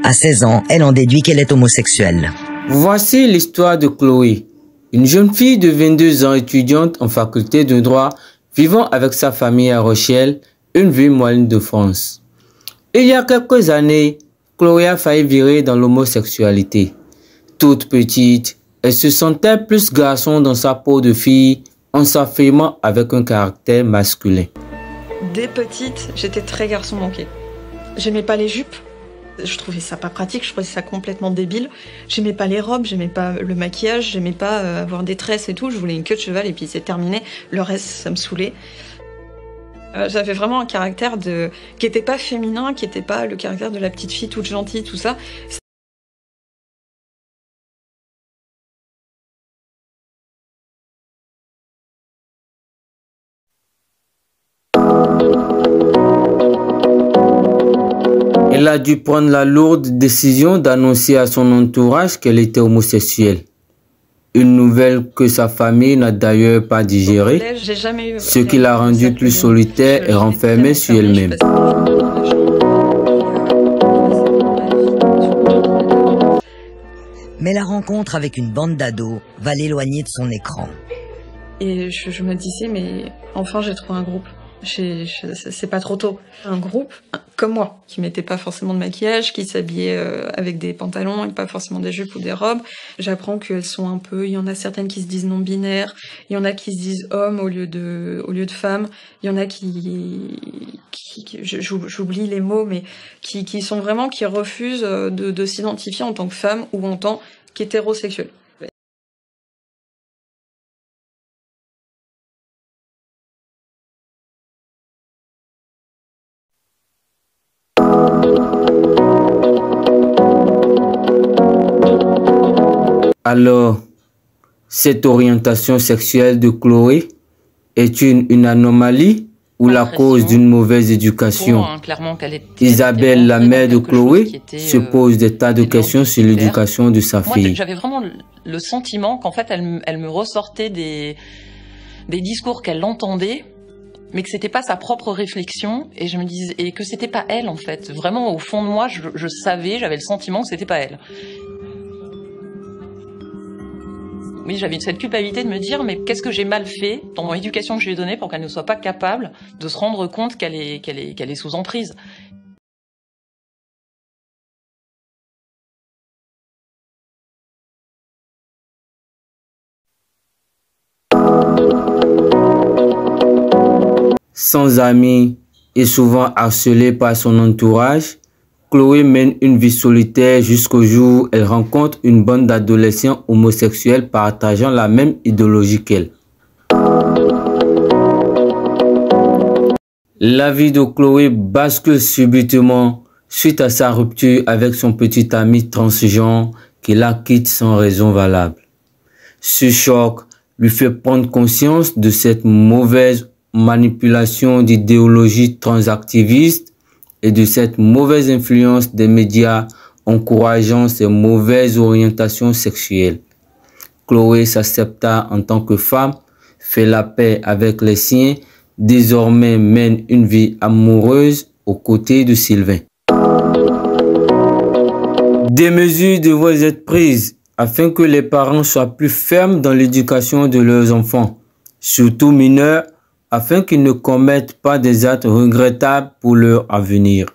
À 16 ans, elle en déduit qu'elle est homosexuelle. Voici l'histoire de Chloé, une jeune fille de 22 ans étudiante en faculté de droit, vivant avec sa famille à Rochelle, une ville moyenne de France. Il y a quelques années, Chloé a failli virer dans l'homosexualité. Toute petite, elle se sentait plus garçon dans sa peau de fille en s'affirmant avec un caractère masculin. Dès petite, j'étais très garçon manqué. J'aimais pas les jupes. Je trouvais ça pas pratique, je trouvais ça complètement débile. J'aimais pas les robes, j'aimais pas le maquillage, j'aimais pas avoir des tresses et tout. Je voulais une queue de cheval et puis c'est terminé. Le reste, ça me saoulait. J'avais vraiment un caractère qui était pas féminin, qui était pas le caractère de la petite fille toute gentille, tout ça. Elle a dû prendre la lourde décision d'annoncer à son entourage qu'elle était homosexuelle. Une nouvelle que sa famille n'a d'ailleurs pas digérée, ce qui l'a rendue plus solitaire et renfermée sur elle-même. Mais la rencontre avec une bande d'ados va l'éloigner de son écran. Et je me disais, mais enfin j'ai trouvé un groupe. C'est pas trop tôt. Un groupe comme moi, qui mettait pas forcément de maquillage, qui s'habillait avec des pantalons et pas forcément des jupes ou des robes. J'apprends qu'elles sont un peu, il y en a certaines qui se disent non-binaires, il y en a qui se disent hommes au lieu de femmes, il y en a j'oublie les mots, mais qui sont vraiment, qui refusent de s'identifier en tant que femme ou en tant qu'hétérosexuel. Alors, cette orientation sexuelle de Chloé est une anomalie ou la cause d'une mauvaise éducation? Isabelle, la mère de Chloé, se pose des tas de questions sur l'éducation de sa fille. J'avais vraiment le sentiment qu'en fait, elle me ressortait des discours qu'elle entendait, mais que c'était pas sa propre réflexion, et je me disais, et que c'était pas elle en fait. Vraiment, au fond de moi, je savais, j'avais le sentiment que c'était pas elle. Oui, j'avais cette culpabilité de me dire, mais qu'est-ce que j'ai mal fait dans mon éducation que je lui ai donnée pour qu'elle ne soit pas capable de se rendre compte qu'elle est sous emprise. Sans amis et souvent harcelée par son entourage, Chloé mène une vie solitaire jusqu'au jour où elle rencontre une bande d'adolescents homosexuels partageant la même idéologie qu'elle. La vie de Chloé bascule subitement suite à sa rupture avec son petit ami transgenre qui la quitte sans raison valable. Ce choc lui fait prendre conscience de cette mauvaise manipulation d'idéologie transactiviste et de cette mauvaise influence des médias encourageant ces mauvaises orientations sexuelles. Chloé s'accepta en tant que femme, fait la paix avec les siens, désormais mène une vie amoureuse aux côtés de Sylvain. Des mesures devraient être prises afin que les parents soient plus fermes dans l'éducation de leurs enfants, surtout mineurs, afin qu'ils ne commettent pas des actes regrettables pour leur avenir.